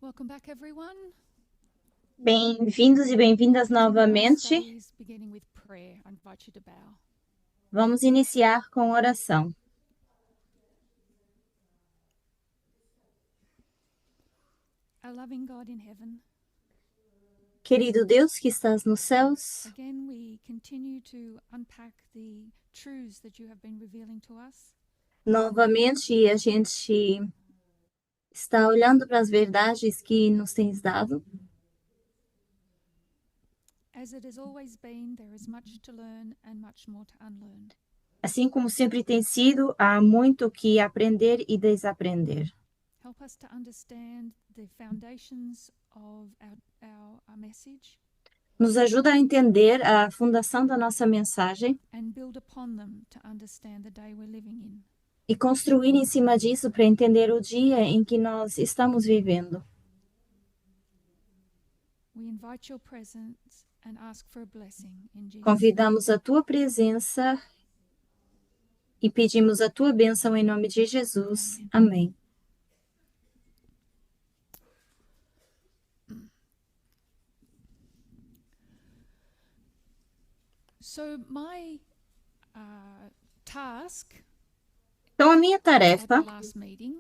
Welcome back, everyone. Bem-vindos e bem-vindas Our novamente. studies beginning with prayer. I invite you to bow. Vamos iniciar com oração. Our loving God in heaven, Querido Deus que estás nos céus, again we continue to unpack the truths that you have been revealing to us. novamente a gente está olhando para as verdades que nos tens dado. As it has always been, there is much to learn and much more to unlearn. Assim como sempre tem sido, há muito que aprender e desaprender. Help us to understand the foundations of our message Nos ajuda a entender a fundação da nossa mensagem and build upon them to understand the day we're living in. e construir em cima disso para entender o dia em que nós estamos vivendo. We invite your presence and ask for a blessing in Jesus' name. Convidamos a tua presença e pedimos a tua bênção em nome de Jesus. Amém. So my task Então, a minha at the tarefa last meeting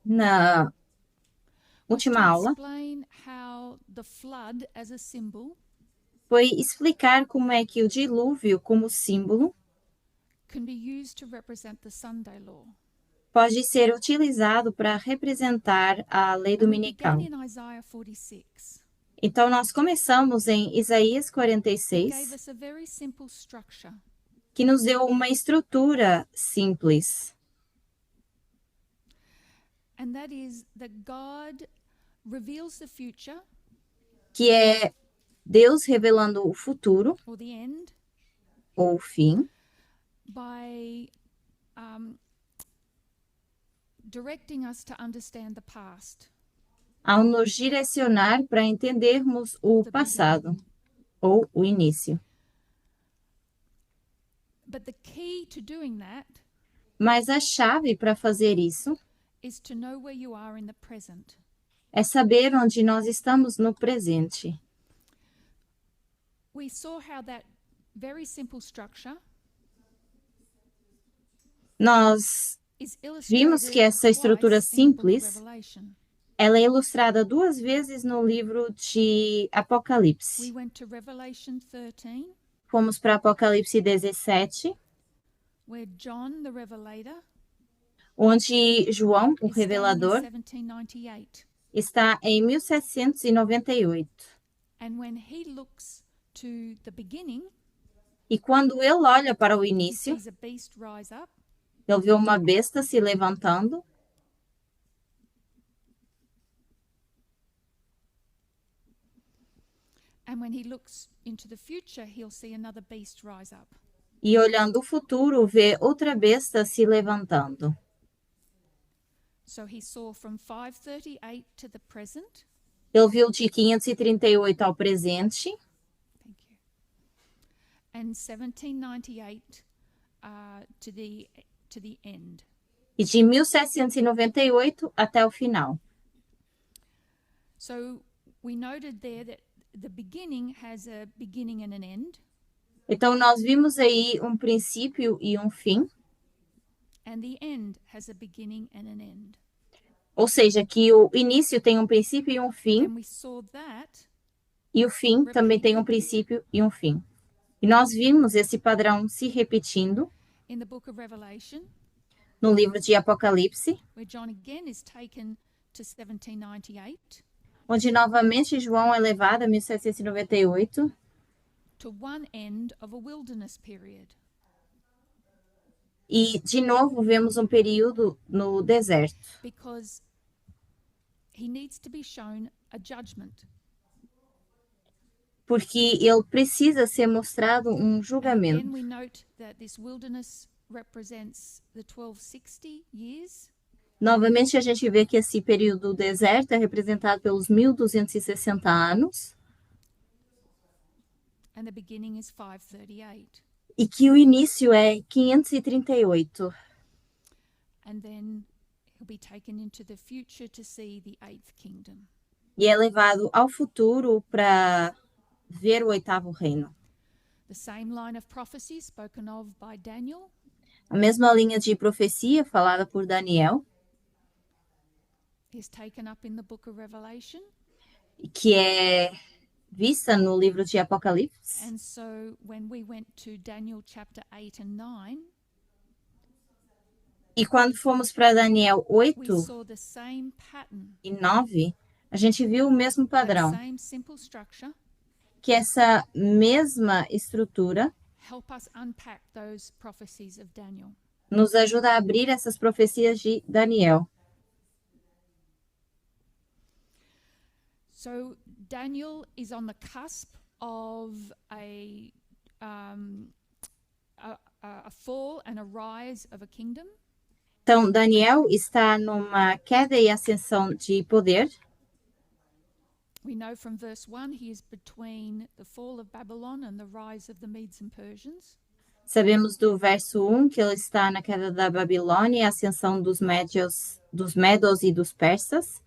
na was to última aula explain how the flood as a symbol foi explicar como é que o dilúvio, como símbolo, can be used to represent the Sunday law. pode ser utilizado para representar a lei And we began dominical. in Isaiah 46. Então, nós começamos em Isaías It gave 46, us a very simple structure. que nos deu uma estrutura simples, And that is that God reveals the future que é Deus revelando o futuro or the end ou o fim, by directing us to understand the past. ao nos direcionar para entendermos o passado ou o início. But the key to doing that Mas a chave para fazer isso is to know where you are in the present. é saber onde nós estamos no presente. We saw how that very simple structure Nós is vimos que essa estrutura illustrated twice in the book of simples, Revelation. ela é ilustrada duas vezes no livro de We Apocalipse. went to Revelation 13, Fomos para Apocalipse 17, where John the Revelator onde João, o is standing in revelador, 1798. está em 1798. And when he looks to the beginning, E quando ele olha para o he início, sees a beast rise up, ele vê uma besta se levantando. and when he looks into the future, he'll see another beast rise up. E olhando o futuro, vê outra besta se levantando. So he saw from 538 to the present. Ele viu de 538 ao presente Thank you. And 1798 to the end. e de 1798 até o final. So we noted there that the beginning has a beginning and an end, Então, nós vimos aí um princípio e um fim, and the end has a beginning and an end. ou seja, que o início tem um princípio e um fim, And we saw that e o fim também tem um princípio e um fim. E nós vimos esse padrão se repetindo in the book of Revelation, no livro de Apocalipse, where John again is taken to 1798 onde novamente João é levado a 1798 to one end of a wilderness period. e, de novo, vemos um período no deserto, Because he needs to be shown a judgment. porque ele precisa ser mostrado um And julgamento. again, we note that this wilderness represents the 1260 years, Novamente, a gente vê que esse período do deserto é representado pelos 1260 anos and the beginning is 538. e que o início é 538. And then he'll be taken into the future to see the eighth kingdom. E é levado ao futuro para ver o oitavo reino. The same line of prophecy spoken of by Daniel A mesma linha de profecia falada por Daniel, is taken up in the book of Revelation. que é vista no livro de Apocalipse. And so when we went to Daniel chapter 8 and 9, E quando fomos para Daniel we 8 saw the same pattern, e 9, a gente viu o mesmo that padrão, same simple structure. que essa mesma estrutura Help us unpack those prophecies of Daniel. nos ajuda a abrir essas profecias de Daniel. So Daniel is on the cusp of a fall and a rise of a kingdom. Então, Daniel está numa queda e ascensão de poder. We know from verse 1 he is between the fall of Babylon and the rise of the Medes and Persians. Sabemos do verso 1 que ele está na queda da Babilônia e a ascensão dos Medos e dos persas.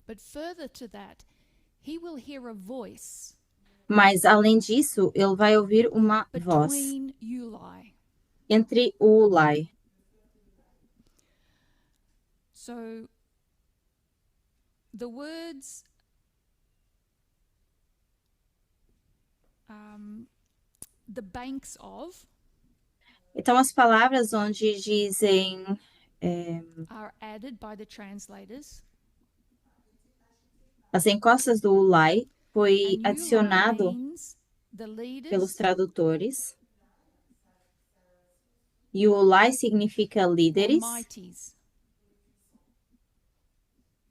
But further to that, he will hear a voice Mas, além disso, ele vai ouvir uma voz between Uli. entre o Ulai. So the words the banks of Então, as palavras onde dizem are added by the translators. as encostas do Ulai foi And adicionado Uli means the pelos leaders tradutores. E o Ulai significa or líderes mighties.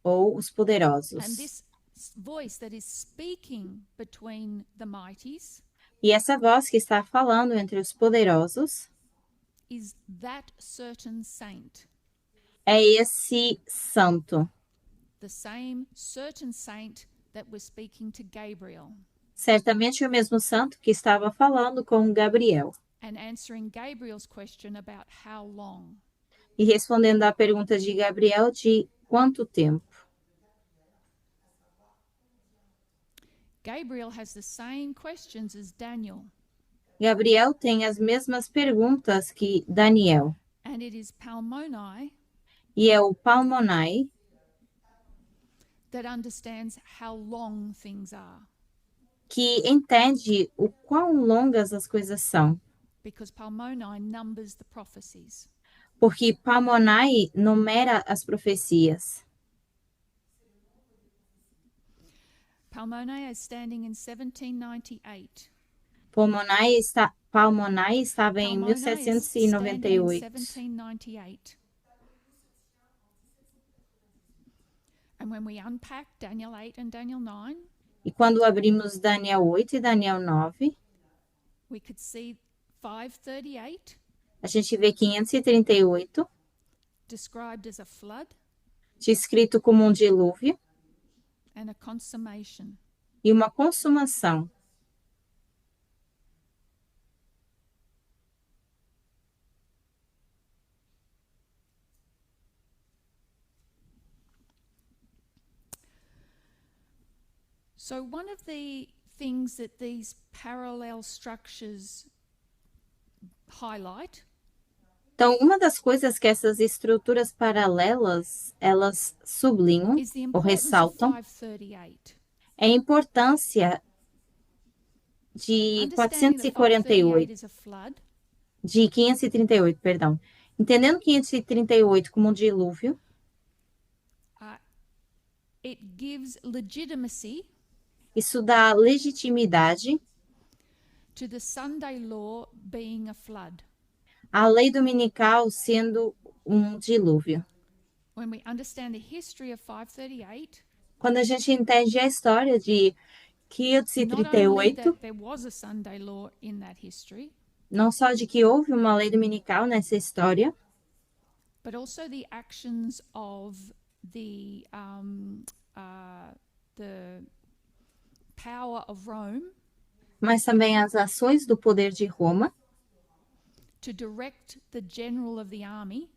ou os And poderosos. this voice that is speaking between the mighties E essa voz que está falando entre os poderosos is that certain saint. é esse santo, The same certain saint that was speaking to Gabriel certamente o mesmo santo que estava falando com Gabriel and answering Gabriel's question about how long. e respondendo à pergunta de Gabriel de quanto tempo. Gabriel has the same questions as Daniel, Gabriel tem as mesmas perguntas que Daniel, and it is Palmoni e é o Palmonai that understands how long things are, que entende o quão longas as coisas são, because Palmoni numbers the prophecies. porque Palmonai numera as profecias. Palmoni is standing in 1798. Palmonai estava em Palmoni is standing in 1798. 1798. And when we unpack Daniel 8 and Daniel 9, E quando abrimos Daniel 8 e Daniel 9, we could see 538 a gente vê 538 described as a flood descrito como um dilúvio and a consummation. e uma consumação. So one of the things that these parallel structures highlight Então, uma das coisas que essas estruturas paralelas, elas sublinham is the ou importance of ressaltam 538. é a importância de Understanding that 538 448, is a flood de 538, perdão. Entendendo 538 como um dilúvio, it gives legitimacy isso dá legitimidade to the Sunday law being a flood. à lei dominical sendo um dilúvio. When we understand the history of 538, Quando a gente entende a história de not only 538, that there was a Sunday law in that history, não só de que houve uma lei dominical nessa história, but also the actions of the power of Rome mas também as ações do poder de Roma to direct the general of the army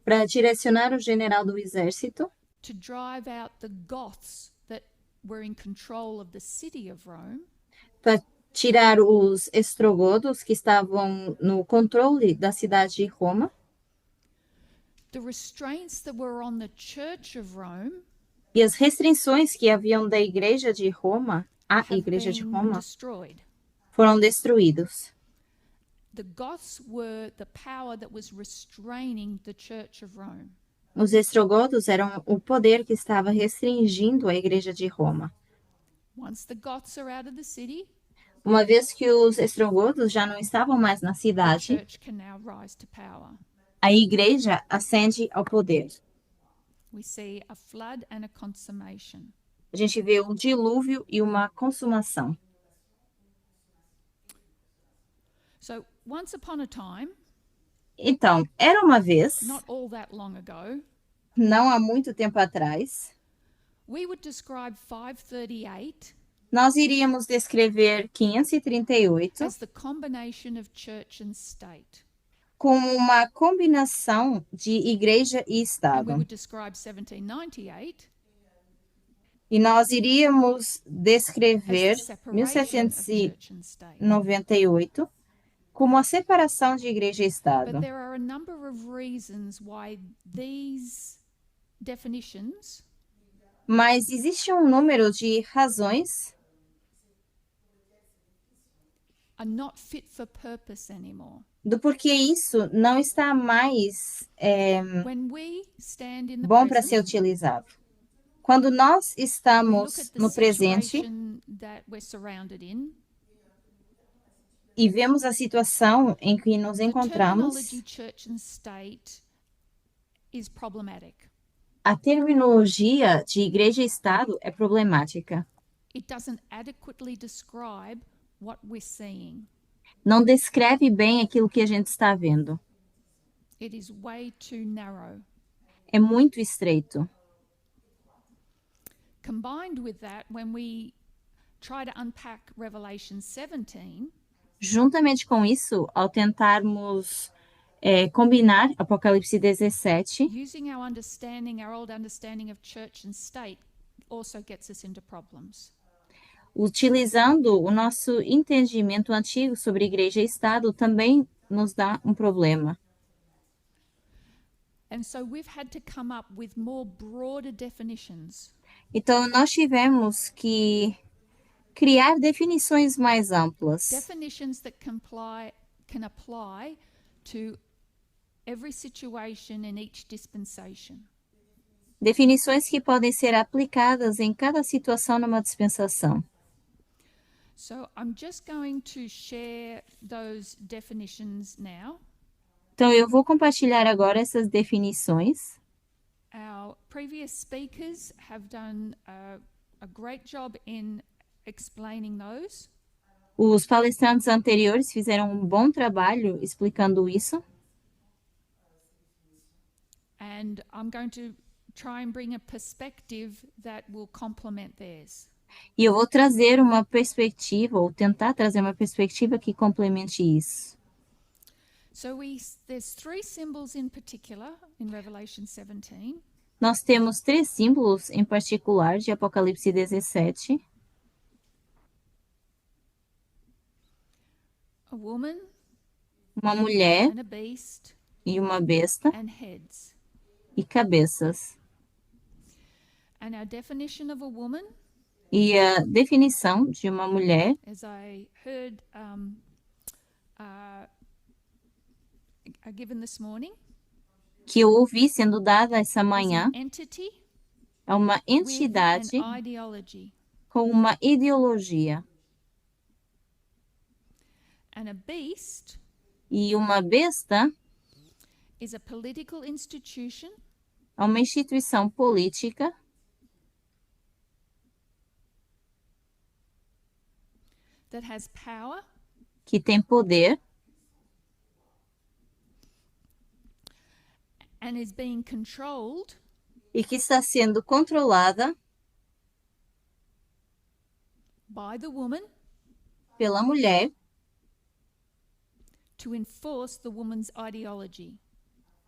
para direcionar o general do exército, to drive out the Goths that were in control of the city of Rome, para tirar os estrogodos que estavam no controle da cidade de Roma. the restraints that were on the Church of Rome E as restrições que haviam da igreja de Roma, a have igreja de been Roma, destroyed. foram destruídos. The Goths were the power that was restraining the Church of Rome. Os estrogodos eram o poder que estava restringindo a igreja de Roma. Once the Goths are out of the city, Uma vez que os estrogodos já não estavam mais na the cidade, church can now rise to power. a igreja ascende ao poder. We see a flood and a consummation. A gente vê um dilúvio e uma consumação. So, once upon a time, Então, era uma vez, not all that long ago, não há muito tempo atrás, we would describe 538 nós iríamos descrever 538 as the combination of church and state. como uma combinação de igreja e And we Estado. would describe 1798 E nós iríamos as descrever the separation of church and state. 1798 como a separação de igreja e But Estado. there are a number of reasons why these definitions Mas existe um número de razões are not fit for purpose anymore. do porquê isso não está mais When we stand in the bom para ser present, utilizado. Quando nós we look estamos at the no presente situation that we're surrounded in, e vemos a situação em que nos the encontramos, terminology church and state is problematic. a terminologia de igreja e Estado é problemática. It doesn't adequately describe what we're seeing. Não descreve bem aquilo que a gente está vendo. It is way too narrow. É muito estreito. Combined with that, when we try to unpack Revelation 17, Juntamente com isso, ao tentarmos combinar Apocalipse 17, using our old understanding of church and state also gets us into problems. utilizando o nosso entendimento antigo sobre igreja e Estado, também nos dá um problema. And so we've had to come up with more broader definitions. Então, nós tivemos que criar definições mais amplas. Definitions that can apply to every situation in each dispensation. Definições que podem ser aplicadas em cada situação numa dispensação. So I'm just going to share those definitions now. Então, eu vou compartilhar agora essas definições. Our previous speakers have done a great job in explaining those. Os palestrantes anteriores fizeram um bom trabalho explicando isso. And I'm going to try and bring a perspective that will complement theirs. E eu vou trazer uma perspectiva, ou tentar trazer uma perspectiva que complemente isso. So there's three symbols in particular in Revelation 17. Nós temos 3 símbolos em particular de Apocalipse 17. A woman Uma mulher and a beast e uma besta and heads. e cabeças. And our definition of a woman, E a definição de uma mulher, as I heard given this morning, que eu ouvi sendo dada essa is manhã, an entity é uma with entidade an ideology. com uma ideologia. And a beast E uma besta is a political institution é uma instituição política that has power que tem poder and is being controlled e que está sendo controlada by the woman pela mulher to enforce the woman's ideology.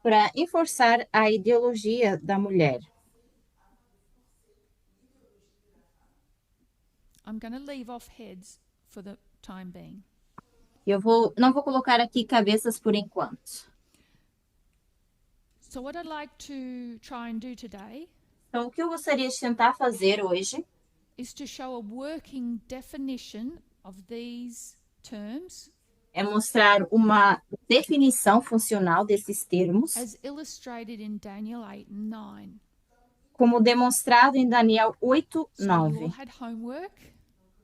para enforçar a ideologia da mulher. I'm going to leave off heads for the time being. Não vou colocar aqui cabeças por enquanto. So what I'd like to try and do today Então, o que eu gostaria de tentar fazer hoje is to show a working definition of these terms é mostrar uma definição funcional desses termos, as illustrated in Daniel 8 and 9. como demonstrado em Daniel 8, So you all 9. had homework.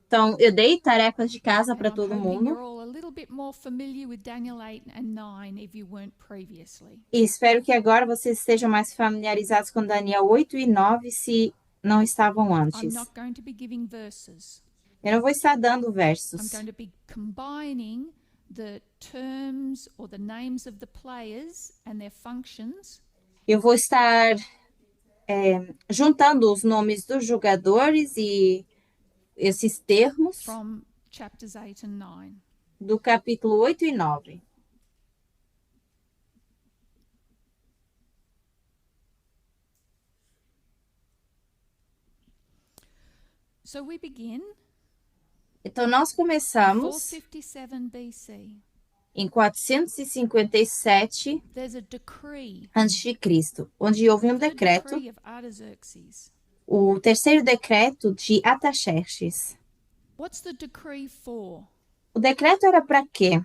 Então, eu dei tarefas de casa And para I'm todo hoping mundo you're all a little bit more familiar with Daniel 8 and 9 if you weren't previously. e espero que agora vocês estejam mais familiarizados com Daniel 8 e 9, se não estavam I'm antes. not going to be giving verses. Eu não vou estar dando I'm versos. going to be combining the terms or the names of the players and their functions Eu vou estar juntando os nomes dos jogadores e esses termos from chapters 8 and 9. do capítulo 8 e 9. So we begin Então, nós começamos 457 BC. em 457 There's a decree, a.C., onde houve um the decreto, decree of Artaxerxes. o terceiro decreto de Artaxerxes. What's the decree for? O decreto era para quê?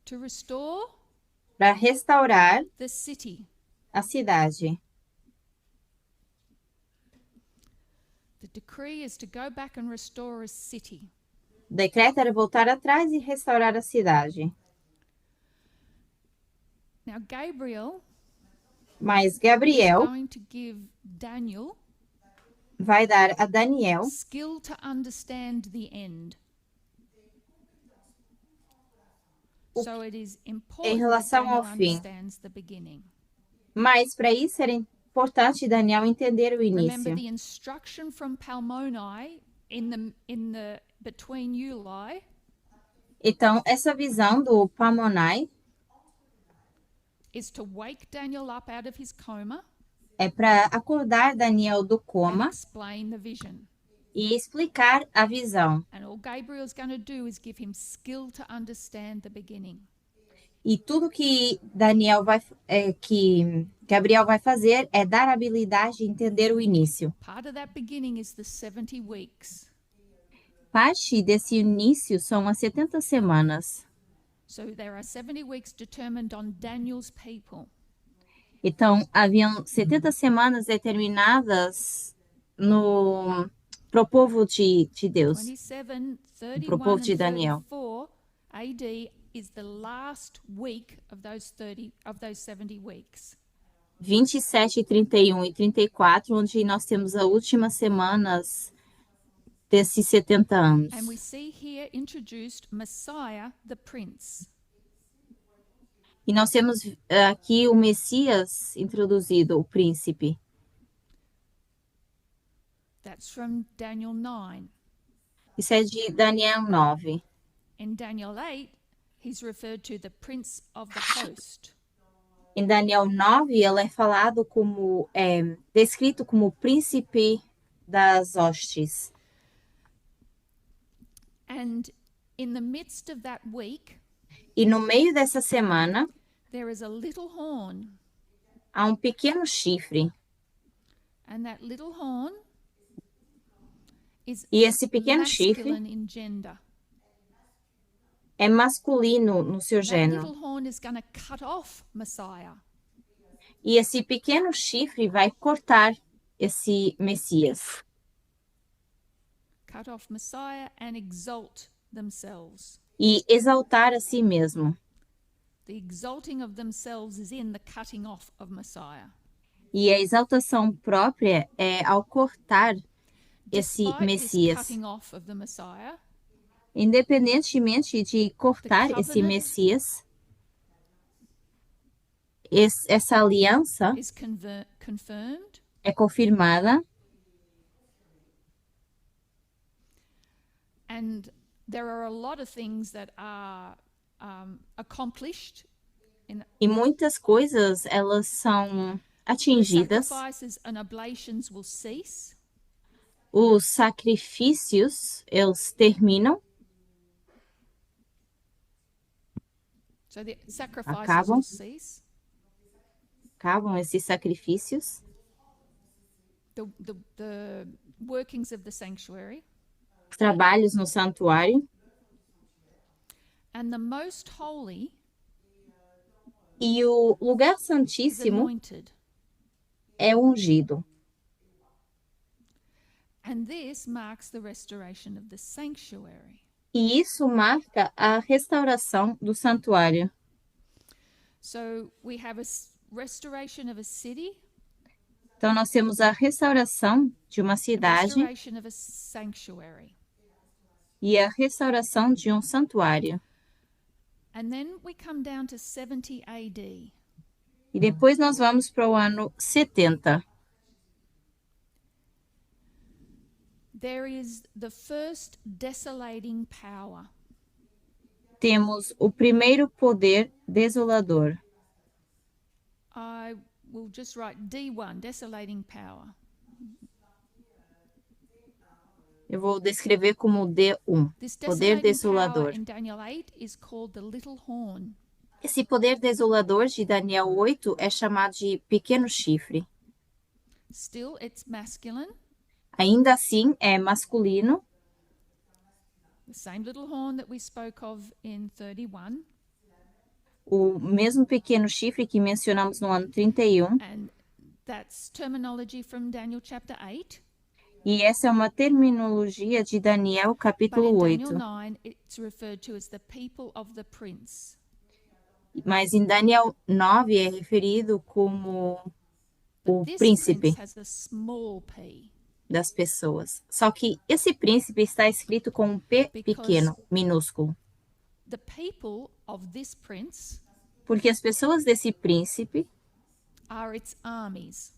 To restore Para restaurar the city. a cidade. The decree is to go back and restore a city. O decreto era voltar atrás e restaurar a cidade. Now, Gabriel Mas is Gabriel going to give Daniel vai dar a Daniel skill to understand the end. So it is important that relação ao Daniel fim. understands the beginning. Mas para isso era importante Daniel entender o Remember início. the instruction from Palmoni in the between Euli Então, essa visão do Pamonai is to wake Daniel up out of his coma é para acordar Daniel do and coma explain the vision. e explicar a visão. And all Gabriel's going to do is give him skill to understand the beginning. E tudo que que Gabriel vai fazer é dar a habilidade de entender o início. Part of that beginning is the 70 weeks. Parte desse início são as 70 semanas. So there are 70 weeks determined on Daniel's people. Então, haviam 70 semanas determinadas pro povo de Deus. 27, 31 Pro povo de and Daniel. 34 AD is the last week of those 70 weeks. 27, 31 e 34, onde nós temos as últimas semanas desses 70 anos. And we see here introduced Messiah the Prince. E nós temos aqui o Messias introduzido, o príncipe. That's from Daniel 9. Isso é de Daniel 9. In Daniel 8, he's referred to the Prince of the Host. Em Daniel 9, ele é falado como, descrito como o príncipe das hostes. And in the midst of that week, E no meio dessa semana, there is a little horn. há um pequeno chifre. And that little horn is E esse pequeno chifre masculine in gender. é masculino no seu That gênero. little horn is going to cut off Messiah. E esse pequeno chifre vai cortar esse Messias. Cut off Messiah and exalt themselves. E exaltar a si mesmo. The exalting of themselves is in the cutting off of Messiah. E a exaltação própria é ao cortar esse Despite this Messias. cutting off of the Messiah, Independentemente de cortar The esse covenant Messias, essa aliança is confirmed é confirmada And there are a lot of things that are accomplished E muitas coisas, elas são the atingidas. sacrifices and oblations will cease. Os sacrifícios, eles terminam, So the sacrifices acabam, will cease. acabam esses sacrifícios. The workings of the sanctuary. Trabalhos no santuário. And the most holy E o lugar is santíssimo anointed. é ungido. And this marks the restoration of the sanctuary. E isso marca a restauração do santuário. So we have a restoration of a city, Então, nós temos a restauração de uma a cidade restoration of a sanctuary. e a restauração de um santuário. And then we come down to 70 AD. E depois nós vamos para o ano 70. There is the first desolating power. Temos o primeiro poder desolador. I will just write D1, desolating power. Eu vou descrever como D1, This poder desolating power desolador. in Daniel 8 is called the little horn. Esse poder desolador de Daniel 8 é chamado de pequeno chifre. Still, it's masculine. Ainda assim, é masculino, The same little horn that we spoke of in 31. o mesmo pequeno chifre que mencionamos no ano 31. And that's terminology from Daniel chapter 8. E essa é uma terminologia de Daniel, But capítulo in 8. Daniel 9, it's referred to as the people of the prince. Mas em Daniel 9 é referido como o But this príncipe prince has a small p. das pessoas. Só que esse príncipe está escrito com um P pequeno, minúsculo. The people of this prince Porque as pessoas desse príncipe are its armies.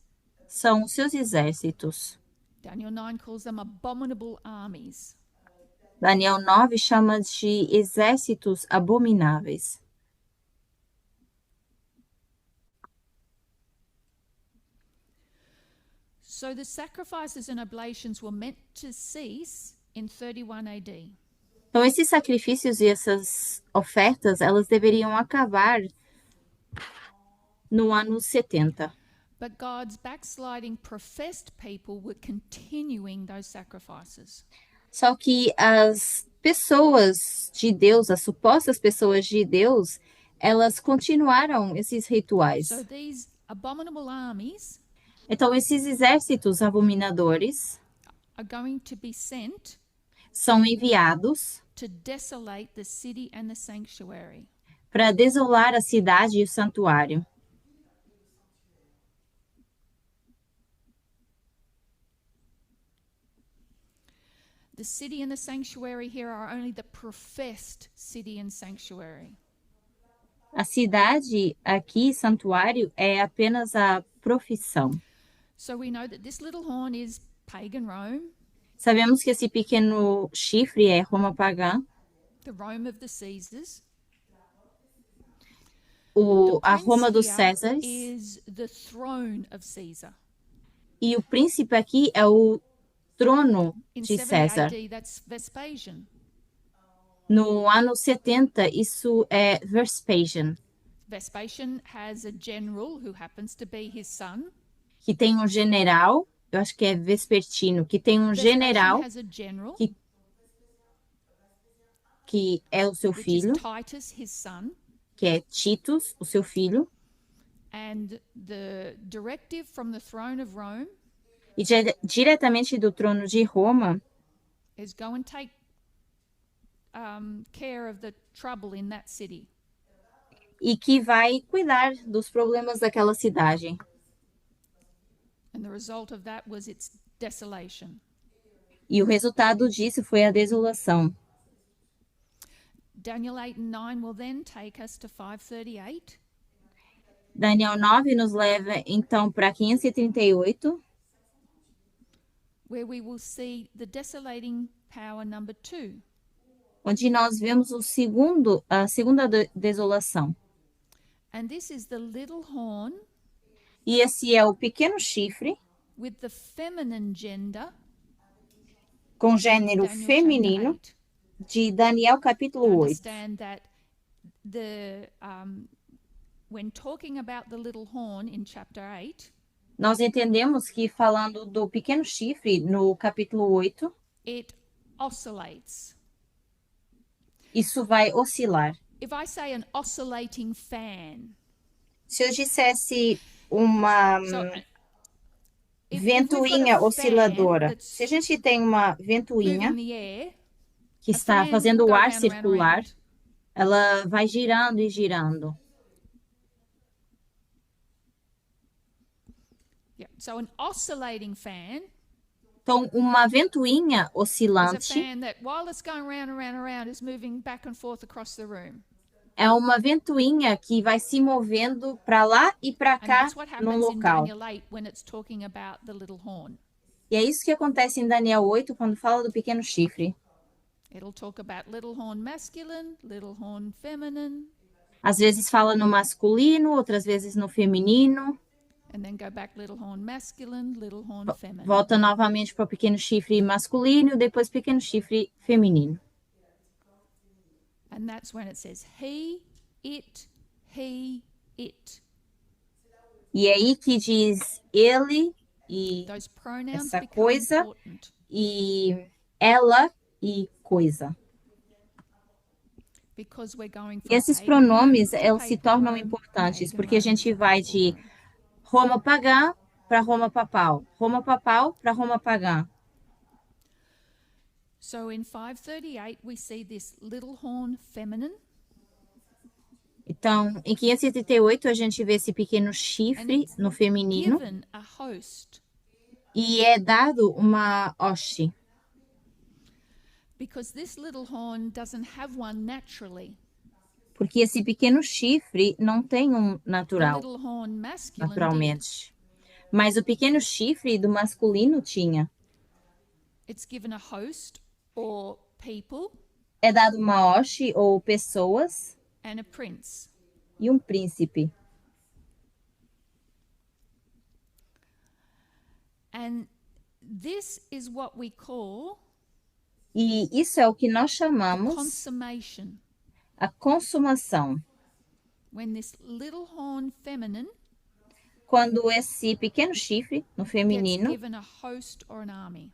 são os seus exércitos. Daniel 9 calls them abominable armies. Daniel 9 chama de exércitos abomináveis. So the sacrifices and oblations were meant to cease in 31 AD. Então, esses sacrifícios e essas ofertas, elas deveriam acabar no ano 70. But God's backsliding professed people were continuing those sacrifices. Só que as pessoas de Deus, as supostas pessoas de Deus, elas continuaram esses rituais. So these abominable armies Então, esses exércitos abominadores are going to be sent são enviados to desolate the city and the sanctuary. para desolar a cidade e o santuário. The city and the sanctuary here are only the professed city and sanctuary. A cidade aqui, santuário, é apenas a profissão. So we know that this little horn is pagan Rome, Sabemos que esse pequeno chifre é Roma pagã, the Rome of the Caesars. a Prince Roma dos here Césares, is the throne of Caesar. e o príncipe aqui é o trono In de 70 César. AD, that's Vespasian. No ano 70, isso é Vespasian, Vespasian has a general who happens to be his son. que tem um general, eu acho que é Vespertino, que tem um general Vespasian has a general, que é o seu which is filho, Titus, his son. que é Titus, o seu filho, And the directive from the throne of Rome e diretamente do trono de Roma, is go and take care of the trouble in that city. e que vai cuidar dos problemas daquela cidade. And the result of that was its desolation. E o resultado disso foi a desolação. Daniel 8 and 9 will then take us to 538. Daniel 9 nos leva, então, para 538, Where we will see the desolating power number 2. onde nós vemos a segunda desolação. And this is the little horn E esse é o pequeno chifre, with the feminine gender, com gênero Daniel feminino, chapter 8. de Daniel capítulo 8. Understand that when talking about the little horn in chapter 8, Nós entendemos que falando do pequeno chifre no capítulo 8, it oscillates. isso vai oscilar. If I say an oscillating fan, Se eu dissesse uma if ventoinha we've got a fan osciladora, that's se a gente tem uma moving ventoinha the air, que a está fan fazendo will o go ar round, round, circular, round. ela vai girando e girando. Yeah. So an oscillating fan Então, uma ventoinha is a oscilante fan that, while it's going round and round and round, is moving back and forth across the room. é uma ventoinha que vai se movendo para lá e para And cá that's what no happens in local. Daniel 8 when it's talking about the little horn. E é isso que acontece em Daniel 8 quando fala do pequeno chifre. It'll talk about little horn masculine, little horn feminine, Às vezes fala no masculino, outras vezes no feminino. and then go back little horn masculine, little horn feminine. Volta novamente para o pequeno chifre masculino, depois pequeno chifre feminino. And that's when it says he, it. E é aí que diz ele e Those pronouns essa become coisa important e ela e coisa. because we're going E from esses pagan pronomes, Rome to eles se papal tornam Rome, importantes, pagan porque a Rome gente to vai papal de Rome. Roma pagã para Roma papal para Roma pagã. So in 538 we see this little horn feminine, Então, em 538, a gente vê esse pequeno and chifre it's no feminino given a host e é dado uma hoste, because this little horn doesn't have one naturally. porque esse pequeno chifre não tem um The natural, little horn masculine did. naturalmente. Mas o pequeno chifre do masculino tinha. It's given a host or people É dado uma hoste ou pessoas and a prince. e um príncipe. And this is what we call E isso é o que nós chamamos consummation. a consumação. When this little horn feminine Quando esse pequeno chifre, no gets feminino, given a host or an army.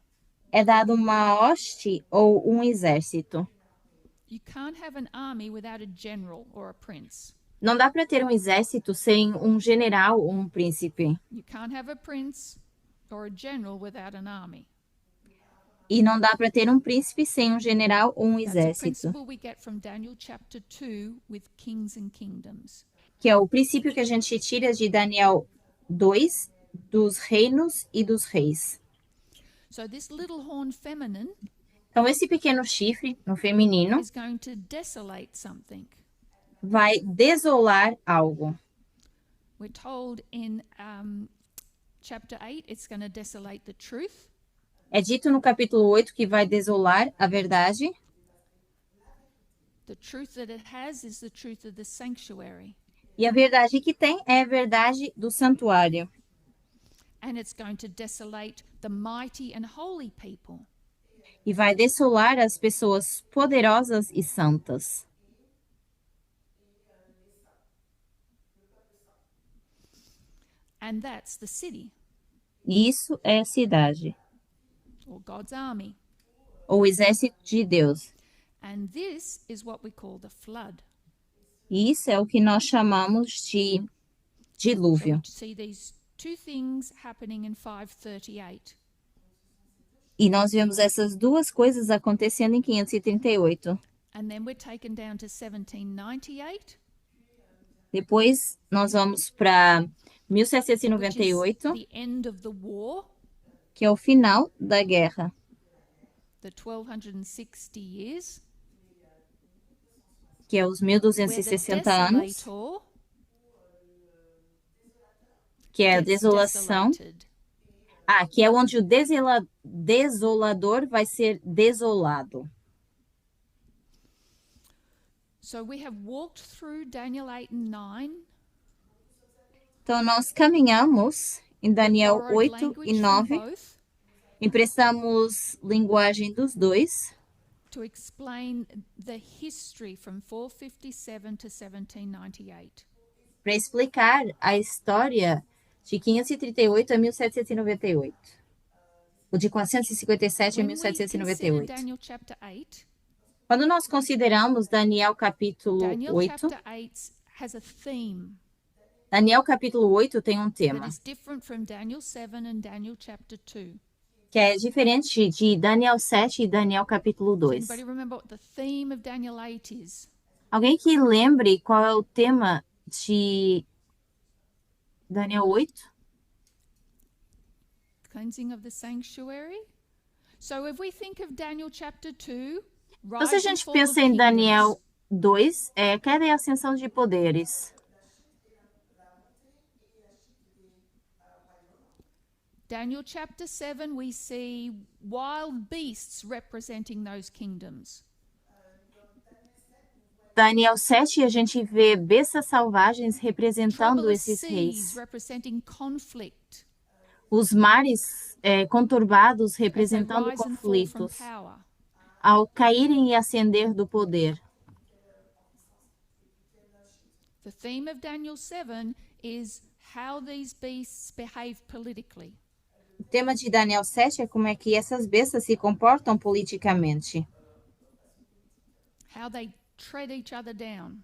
é dado uma hoste ou um exército. You can't have an army without a general or a prince. Não dá para ter um exército sem um general ou um príncipe. You can't have a prince or a general without an army. E não dá para ter um príncipe sem um general ou um That's a exército. principle we get from Daniel chapter 2 with kings and kingdoms. Que é o princípio que a gente tira de Daniel 2, dos reinos e dos reis. So this little horn feminine Então, esse pequeno chifre, no feminino, is going to desolate something. vai desolar algo. We're told in chapter 8 it's going to desolate the truth. É dito no capítulo 8 que vai desolar a verdade. The truth that it has is the truth of the sanctuary. E a verdade que tem é a verdade do santuário. And it's going to desolate the mighty and holy people. E vai desolar as pessoas poderosas e santas. And that's the city E isso é a cidade, or God's army. ou exército de Deus. And this is what we call the flood. E isso é o que nós chamamos de So dilúvio. we see these two things happening in 538. E nós vemos essas duas coisas acontecendo em 538. And then we're taken down to 1798, Depois nós vamos para which is 1798, the end of the war, que é o final da guerra, the 1260 years, que é os where the 1260 anos, desolator que é a gets desolação. desolated. Ah, que é onde o desolador vai ser desolado. So we have walked through Daniel 8 and 9, Então, nós caminhamos em Daniel borrowed 8 e language from 9, both emprestamos linguagem dos dois to explain the history from 457 to 1798. para explicar a história de 538 a 1798. O de 457 a When we consider 1798. Daniel chapter 8, Quando nós consideramos Daniel capítulo Daniel 8, chapter 8 has a theme Daniel capítulo 8 tem um that tema is different from Daniel 7 and Daniel chapter 2. que é diferente de Daniel 7 e Daniel capítulo Does 2. anybody remember what the theme of Daniel 8 is? Alguém que lembre qual é o tema de Daniel 8? Cleansing of the sanctuary. So if we think of Daniel chapter 2, Então, se a rise and gente fall of pensa em kingdoms. Daniel 2, queda e ascensão de poderes. Daniel chapter 7, we see wild beasts representing those kingdoms. Daniel 7, a gente vê bestas selvagens representando Troublous esses seas reis. representing conflict Os mares conturbados as they representando rise and fall from conflitos power. ao caírem e ascender do poder. The theme of Daniel 7 is how these beasts behave politically. O tema de Daniel 7 é como é que essas bestas se comportam politicamente. How they tread each other down.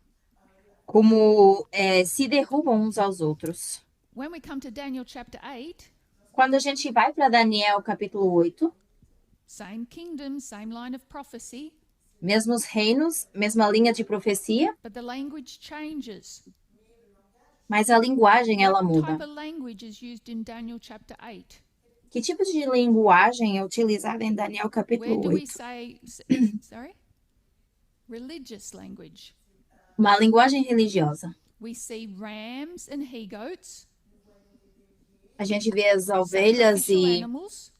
Como se derrubam uns aos outros. When we come to Daniel chapter 8, Quando a gente vai para Daniel capítulo 8, same kingdom, same line of prophecy, mesmos reinos, mesma linha de profecia, but the language changes. mas a linguagem ela What type muda. of language is used in Daniel chapter 8? Que tipo de linguagem é utilizada em Daniel Where capítulo do we 8? say, sorry? Religious language. Uma linguagem religiosa. We see rams and he goats, A gente vê as ovelhas sacrificial e animals,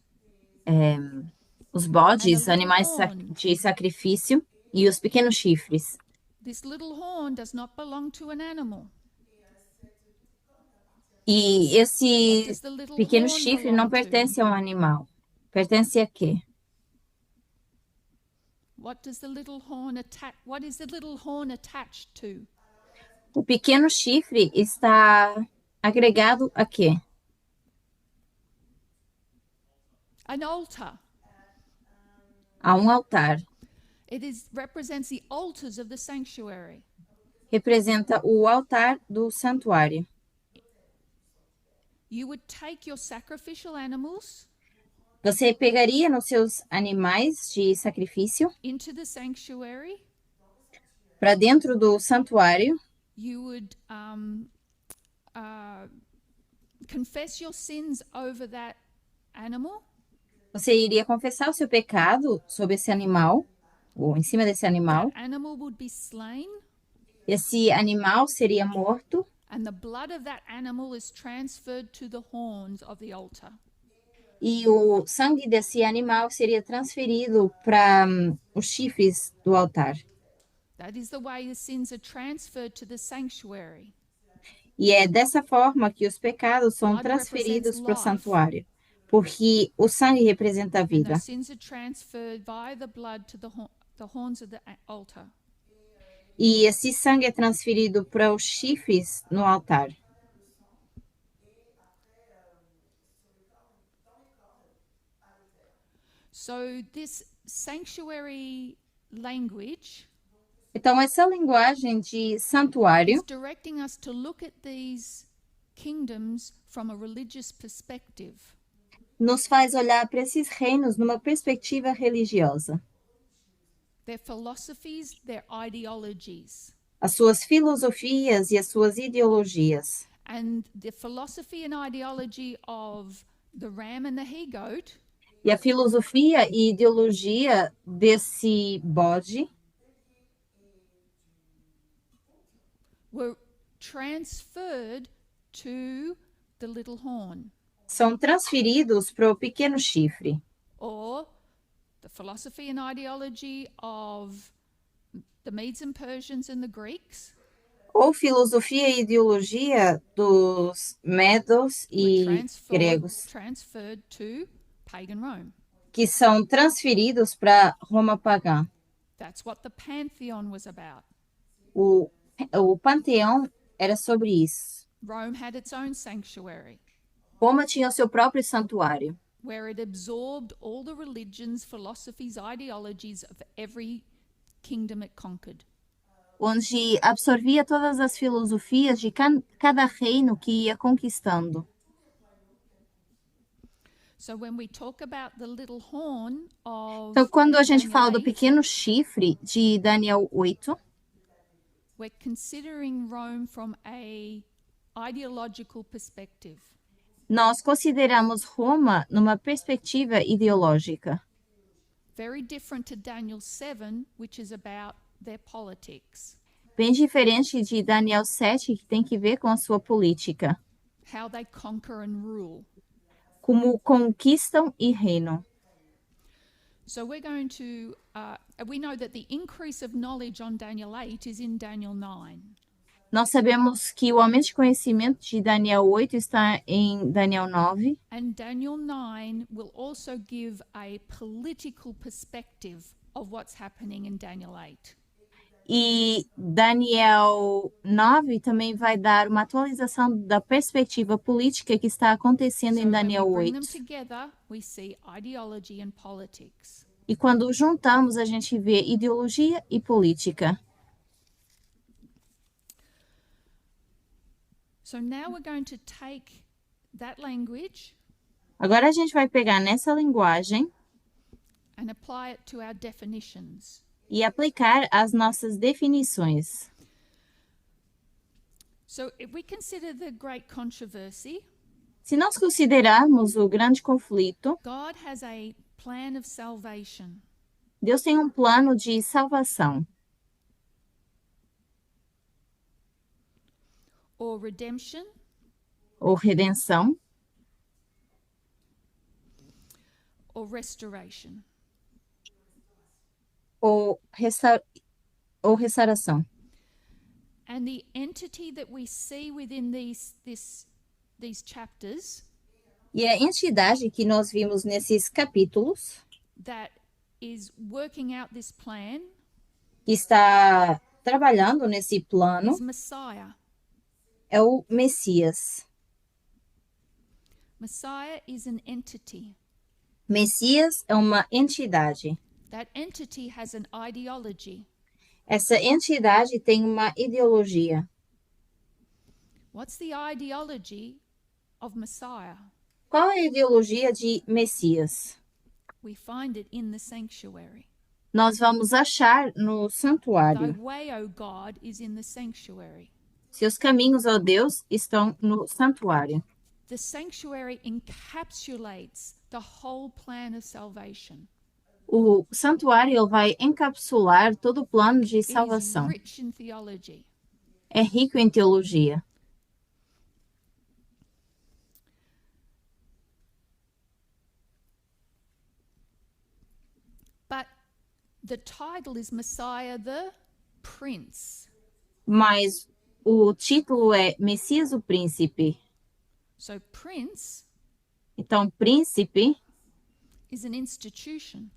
os bodes, And a little animais horn. de sacrifício, e os pequenos chifres. This little horn does not belong to an animal. E What esse does the little pequeno horn chifre belong não to? pertence a um animal. Pertence a quê? What does the little horn what is the little horn attached to? O pequeno chifre está agregado a quê? An altar. A um altar. Represents the altars of the sanctuary. Representa o altar do santuário. You would take your sacrificial animals Você pegaria nos seus animais de sacrifício into the sanctuary. para dentro do santuário. You would confess your sins over that animal. Você iria confessar o seu pecado sobre esse animal, ou em cima desse animal. That animal would be slain. Esse animal seria morto And the blood of that animal is transferred to the horns of the altar. e o sangue desse animal seria transferido para os chifres do altar. That is the way the sins are transferred to the sanctuary. E é dessa forma que os pecados são Blood transferidos represents para o life. santuário, porque o sangue representa a And vida. those sins are transferred via the blood to the horns of the altar. E esse sangue é transferido para os chifres no altar. So this sanctuary language Então, essa linguagem de is santuário directing us to look at these kingdoms from a religious perspective. nos faz olhar para esses reinos numa perspectiva religiosa. Their philosophies, their ideologies. As suas filosofias e as suas ideologias. And the philosophy and ideology of the ram and the he-goat E a filosofia e ideologia desse bode were transferred to the little horn. são transferidos para o pequeno chifre, or the philosophy and ideology of the Medes and Persians and the Greeks ou filosofia e ideologia dos medos were e gregos, transferred to pagan Rome. que são transferidos para Roma pagã. That's what the pantheon was about. O, o panteão era sobre isso. Rome had its own sanctuary Roma tinha o seu próprio santuário, where it absorbed all the religions, philosophies, ideologies of every kingdom it conquered. onde absorvia todas as filosofias de cada reino que ia conquistando. So when we talk about the little horn of Então, quando a gente Daniel fala do 8, pequeno chifre de Daniel 8, we're considering Rome from a ideological perspective. nós consideramos Roma numa perspectiva ideológica, Very different to Daniel 7, which is about their politics, bem diferente de Daniel 7, que tem que ver com a sua política, how they conquer and rule. como conquistam e reinam. So we're going to, we know that the increase of knowledge on Daniel 8 is in Daniel 9. Nós sabemos que o aumento de conhecimento de Daniel 8 está em Daniel 9, And Daniel 9 will also give a political perspective of what's happening in Daniel 8. e Daniel 9 também vai dar uma atualização da perspectiva política que está acontecendo So em when Daniel we bring them 8. together, we see ideology and politics. E quando juntamos, a gente vê ideologia e política. So now we're going to take that language Agora a gente vai pegar nessa linguagem and apply it to our definitions. e aplicar as nossas definições. So if we consider the great controversy, Se nós considerarmos o grande conflito, God has a plan of salvation. Deus tem um plano de salvação, Or redemption, ou redenção, or restoration. ou, ou restauração. And the entity that we see within these chapters E a entidade que nós vimos nesses capítulos, that is working out this plan que está trabalhando nesse plano, is Messiah. é o Messias. Messiah is an entity. Messias é uma entidade. That entity has an ideology. Essa entidade tem uma ideologia. What's the ideology of Messiah? Qual é a ideologia de Messias? We find it in the sanctuary. Nós vamos achar no Thy santuário. way, O God, is in the sanctuary. Seus caminhos, ó Deus, estão no santuário. The sanctuary encapsulates the whole plan of salvation. O santuário ele vai encapsular todo o plano de It is salvação. rich in theology. É rico em teologia. But the title is Messiah the Prince. Mas o título é Messias o Príncipe. So, Prince Então, príncipe is an institution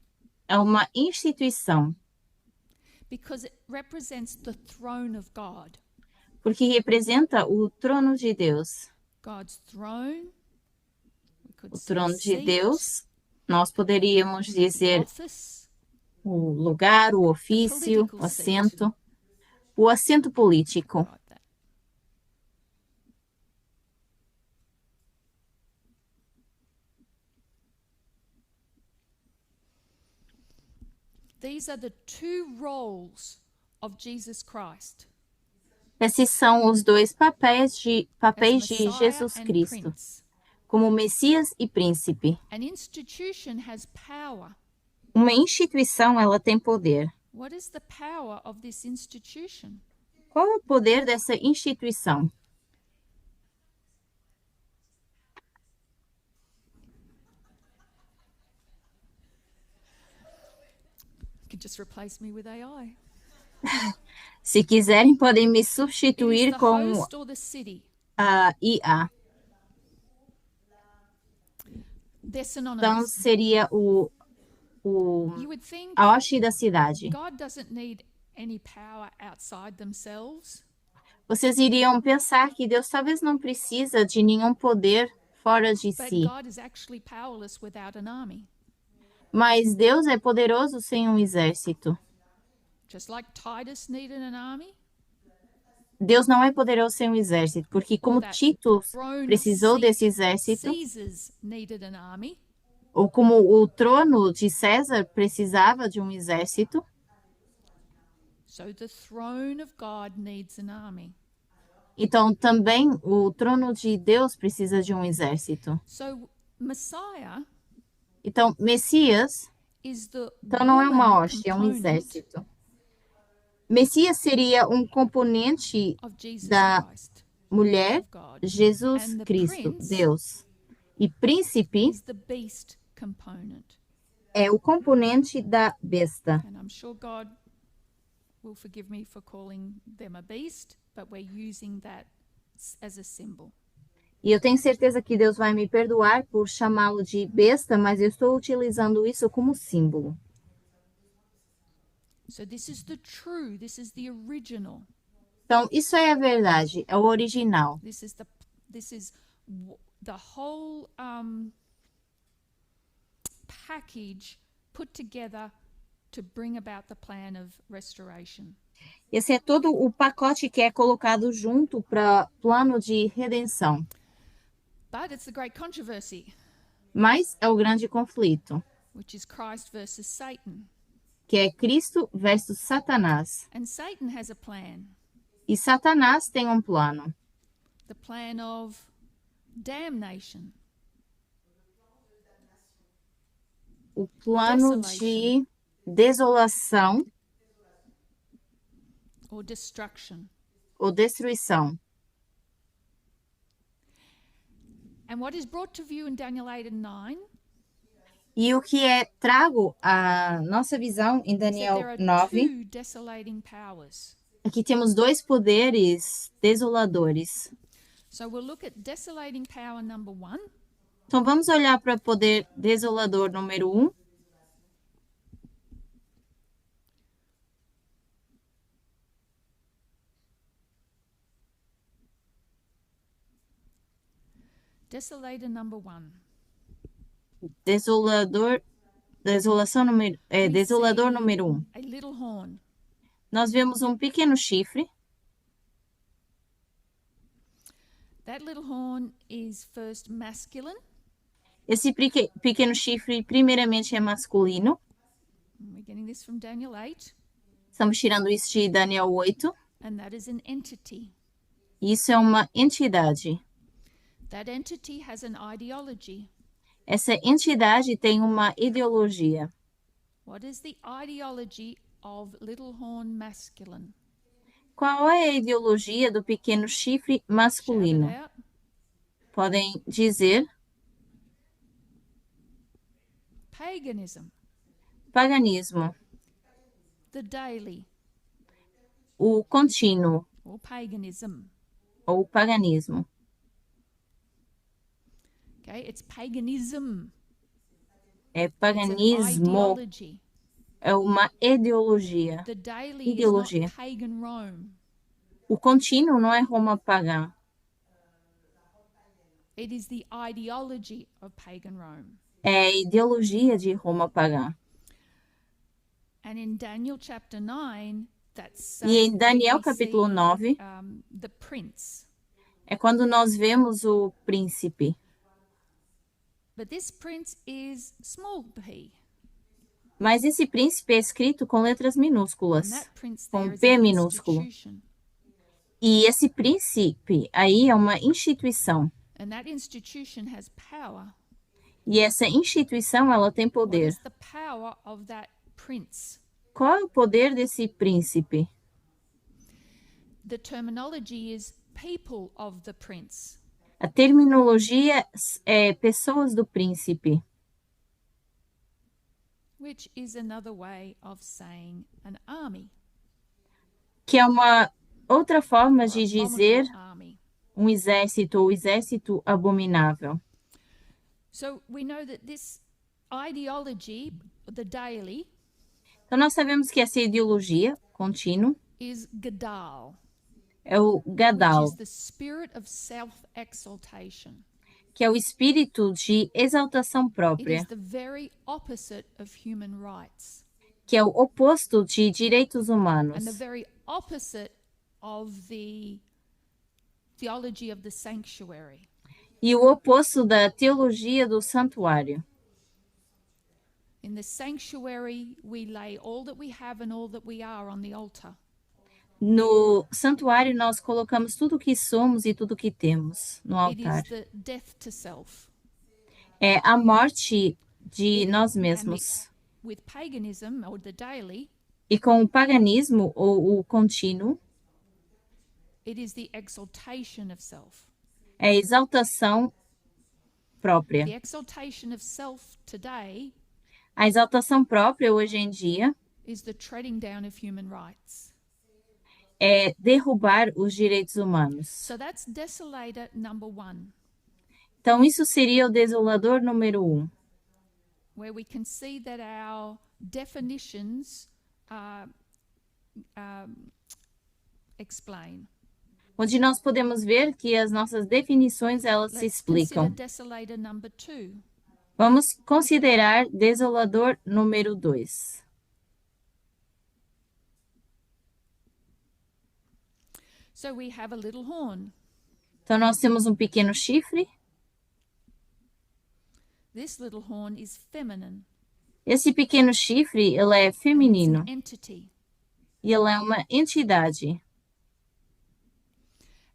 é uma instituição, because it represents the throne of God. porque representa o trono de Deus. God's throne, we could O say trono de seat, Deus, nós poderíamos dizer office, o lugar, o ofício, o assento político. like that. These are the two roles of Jesus Christ Esses são os dois papéis de as de Messiah Jesus and Cristo, Prince. como Messias e Príncipe. An institution has power. Uma instituição, ela tem poder. What is the power of this institution? Qual é o poder dessa instituição? can just replace me with AI. Se quiserem, podem me It is substituir the com host or the city. a IA. They're Então, synonymous. seria o You would think a hoste da cidade. God doesn't need any power outside themselves, Vocês iriam pensar que Deus talvez não precisa de nenhum poder fora de but si. God is actually powerless without an army. Mas Deus é poderoso sem um exército. Just like Titus needed an army, Deus não é poderoso sem um exército, porque or como that Tito throne precisou seat desse exército, Caesars needed an army, ou como o trono de César precisava de um exército, so the throne of God needs an army. então também o trono de Deus precisa de um exército. So Messiah Então, Messias, is the então não é uma woman hoste, é um component exército. Messias seria um componente of Jesus da Christ, mulher, of God, Jesus and the Cristo, prince Deus. E príncipe is the beast component. é o componente da besta. And I'm sure God will forgive me for calling them a beast, but we're using that as a symbol. E eu tenho certeza que Deus vai me perdoar por chamá-lo de besta, mas eu estou utilizando isso como símbolo. So this is the true, this is the original. Então, isso é a verdade, é o original. This is the whole package put together to bring about the plan of restoration. Esse é todo o pacote que é colocado junto para plano de redenção. But it's the great controversy, Mas é o grande conflito, which is Christ versus Satan. que é Cristo versus Satanás. And Satan has a plan, E Satanás tem um plano, the plan of damnation, o plano de desolação or destruction. ou destruição. And what is brought to view in Daniel 8 and 9 E o que é trago à nossa visão em is that Daniel there are 9, two desolating powers. aqui temos dois poderes desoladores. So we'll look at desolating power number 1, Então vamos olhar para o poder desolador número 1. desolator number 1. Desolador número 1. A little horn. Nós vemos um pequeno chifre. That little horn is first masculine. Esse pequeno chifre, primeiramente, é masculino. We're getting this from Daniel 8. Estamos tirando isso de Daniel 8. And that is an entity. Isso é uma entidade. That entity has an ideology. Essa entidade tem uma ideologia. What is the ideology of little horn masculine? Qual é a ideologia do pequeno chifre Shout it masculino? out. Podem dizer Paganism. paganismo, The daily. o contínuo Or paganism. ou paganismo. Okay, it's paganism. É It's an paganismo, ideology. é uma ideologia. The daily Ideologia. is not pagan Rome. O contínuo não é Roma pagã, It is the ideology of pagan Rome. é a ideologia de Roma pagã. And in Daniel chapter 9, that's E em Daniel capítulo 9 the prince. é quando nós vemos o príncipe. But this prince is small p. Mas esse príncipe é escrito com letras And minúsculas, that prince com there is P an minúsculo. institution. E esse príncipe aí é uma instituição. And that institution has power. E essa instituição, ela tem What poder. is the power of that prince? Qual é o poder desse príncipe? The terminology is people of the prince. A terminologia é pessoas do príncipe. which is another way of saying an army, que é uma outra forma or de dizer abominable army. um exército ou exército abominável. So we know that this ideology, the daily, Então, nós sabemos que essa ideologia contínua is Gadal, é o which Gadal, is the spirit of self-exaltation. que é o espírito de exaltação It is própria, the very opposite of human rights que é o oposto de direitos and the humanos very opposite of the theology of the sanctuary. e o oposto da teologia do santuário. In the sanctuary, we lay all that we have and all that we are on the altar. No santuário, nós colocamos tudo o que somos e tudo o que temos no It altar. is the death to self. É a morte de nós And mesmos. with paganism or the daily, E com o paganismo ou o contínuo, it is the exaltation of self. é a exaltação própria. The exaltation of self today A exaltação própria, hoje em dia, is the treading down of human rights. é derrubar os direitos humanos. So that's desolator number 1, Então, isso seria o desolador número 1, where we can see that our definitions explain. onde nós podemos ver que as nossas definições elas se Let's consider explicam. desolator number 2. Vamos considerar desolador número 2. So we have a little horn. Então, nós temos um pequeno chifre. This little horn is feminine. Esse pequeno chifre, ele é It's feminino an entity. e ele é uma entidade.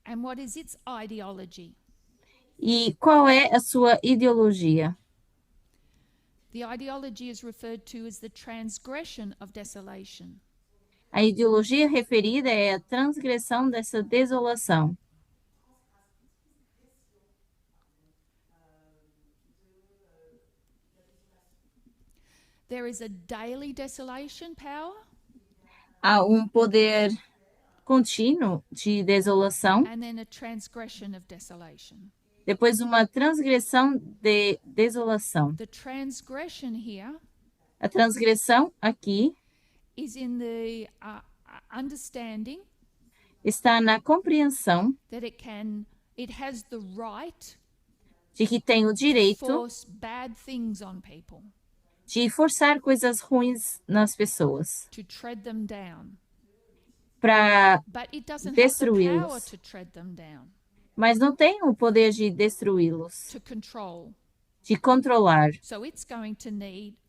And what is its ideology? E qual é a sua ideologia? The ideology is referred to as the transgression of desolation. A ideologia referida é a transgressão dessa desolação. There is a daily desolation power Há um poder contínuo de desolação, and then a transgression of desolation. depois uma transgressão de desolação. The transgression here A transgressão aqui is in the understanding está na compreensão that it has the right de que tem o to direito force bad things on people, de forçar coisas ruins nas pessoas, to tread them down. para But it doesn't have the power destruí-los, to tread them down, mas não tem o poder de destruí-los, to control. de controlar. So it's going to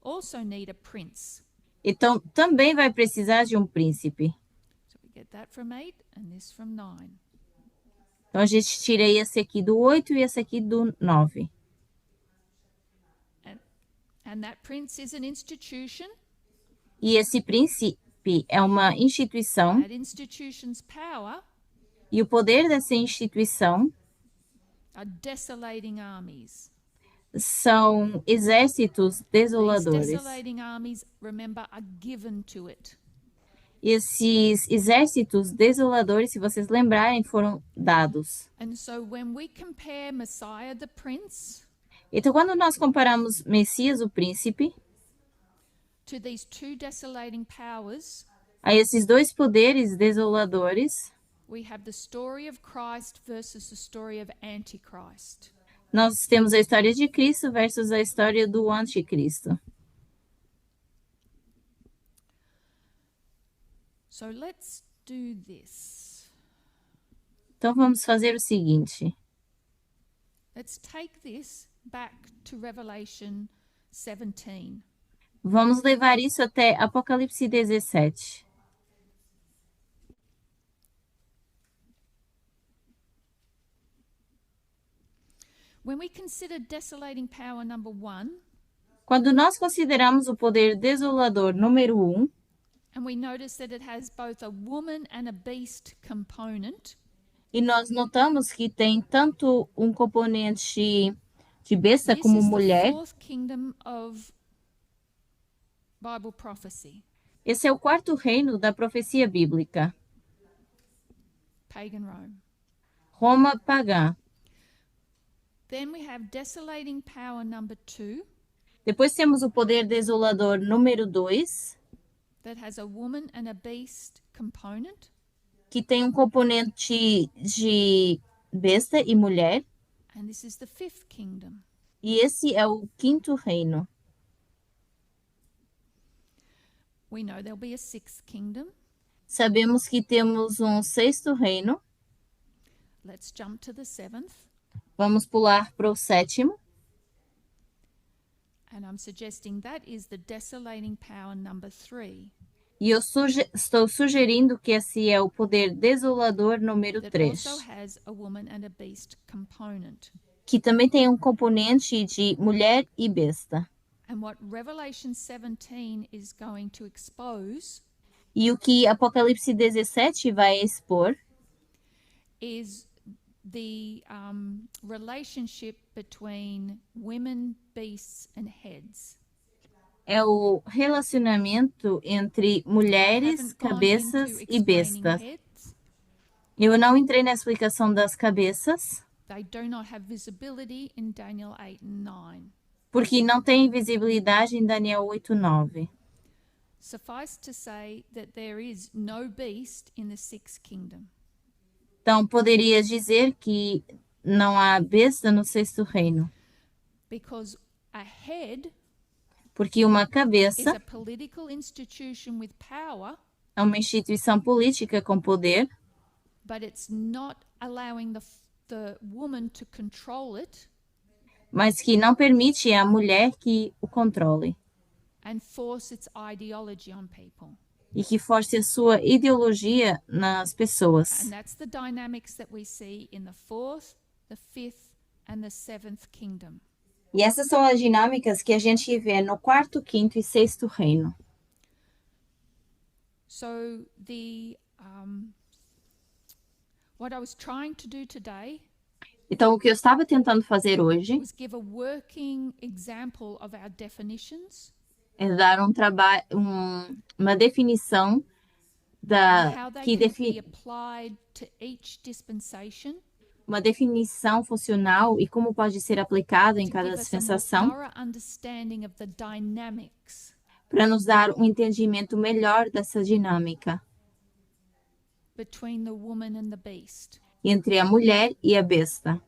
also need a prince. Então, também vai precisar de um príncipe. So we get that from 8 and this from 9. Então, a gente tira esse aqui do 8 e esse aqui do 9. And that prince is an institution. E esse príncipe é uma instituição, That institution's power e o poder dessa instituição are desolating armies. são exércitos These desoladores. desolating armies, remember, are given to it. Esses exércitos desoladores, se vocês lembrarem, foram dados. And so when we compare Messiah the prince Então, quando nós comparamos Messias, o príncipe, to these two desolating powers, a esses dois poderes desoladores, we have the story of Christ versus the story of Antichrist. nós temos a história de Cristo versus a história do anticristo. So let's do this. Então, vamos fazer o seguinte. Let's take this back to Revelation 17. Vamos levar isso até Apocalipse 17. When we consider desolating power number 1, Quando nós consideramos o poder desolador número 1, and we notice that it has both a woman and a beast component, e nós notamos que tem tanto um componente de besta this como is the mulher, fourth kingdom of Bible prophecy, Esse é o quarto reino da profecia bíblica. pagan Rome. Roma pagã. Then we have desolating power number 2, Depois temos o poder desolador número 2, that has a woman and a beast component. que tem um componente de besta e mulher. And this is the 5th kingdom. E esse é o quinto reino. We know there'll be a 6th kingdom. Sabemos que temos um sexto reino. Let's jump to the 7th. Vamos pular para o sétimo. And I'm suggesting that is the desolating power number 3. E eu estou sugerindo que esse é o poder desolador número That 3, also has a woman and a beast component. que também tem um componente de mulher e besta. And what Revelation 17 is going to expose E o que Apocalipse 17 vai expor is the relationship between women, beasts, and heads. é o relacionamento entre mulheres, Haven't gone cabeças into e explaining bestas. heads. Eu não entrei na explicação das cabeças, They do not have visibility in Daniel 8 and 9. porque não tem visibilidade em Daniel 8:9. Suffice to say that there is no beast in the 6th kingdom. Então, poderia dizer que não há besta no sexto reino, Because a head porque uma is cabeça a political institution with power, é uma instituição política com poder, but it's not allowing the woman to control it mas que não permite à mulher que o controle and force its ideology on people. e que force a sua ideologia nas pessoas. And that's the dynamics that we see in the 4th, the 5th, and the 7th kingdom. E essas são as dinâmicas que a gente vê no quarto, quinto e sexto reino. So what I was trying to do today Então, o que eu estava tentando fazer hoje was give a working example of our definitions é dar uma definição and how they que can be define applied to each dispensation uma definição funcional e como pode ser aplicado em to cada give us a more dispensação thorough understanding of the dynamics para nos dar um entendimento melhor dessa dinâmica between the woman and the beast. entre a mulher e a besta.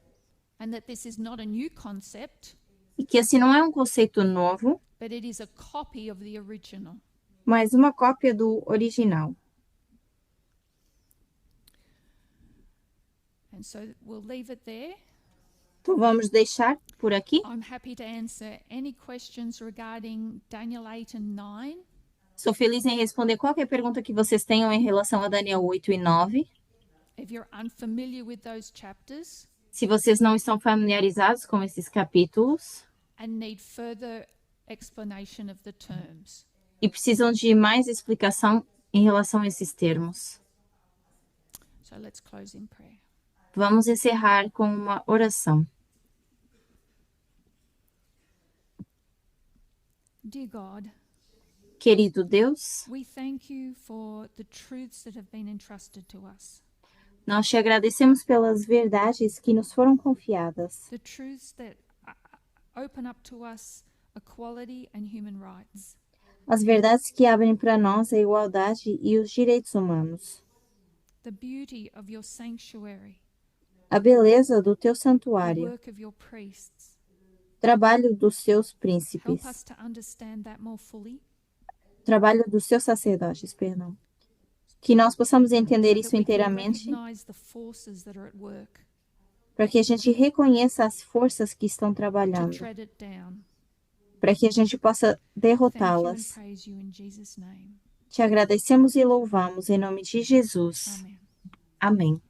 And that this is not a new concept, E que esse não é um conceito novo, but it is a copy of the original. mas uma cópia do original. And so we'll leave it there. Então vamos deixar por aqui. I'm happy to answer any questions regarding Daniel 8 and 9. Sou feliz em responder qualquer pergunta que vocês tenham em relação a Daniel 8 e 9. If you're unfamiliar with those chapters Se vocês não estão familiarizados com esses capítulos and need further explanation of the terms. e precisam de mais explicação em relação a esses termos. So let's close in prayer. Vamos encerrar com uma oração. Dear God, Querido Deus, we thank you for the truths that have been entrusted to us. nós te agradecemos pelas verdades que nos foram confiadas, The truths that open up to us equality and human rights. as verdades que abrem para nós a igualdade e os direitos humanos, The beauty of your sanctuary, a beleza do teu the santuário, work of your priests. trabalho dos seus Help príncipes, us to understand that more fully, trabalho dos seus sacerdotes, perdão. Que nós possamos entender so isso that we can inteiramente, recognize the forces that are at work para que a gente reconheça as forças que estão to trabalhando, tread it down. para que a gente possa Thank you and derrotá-las. praise you in Jesus' name. Te agradecemos e louvamos em nome de Jesus. Amen. Amém.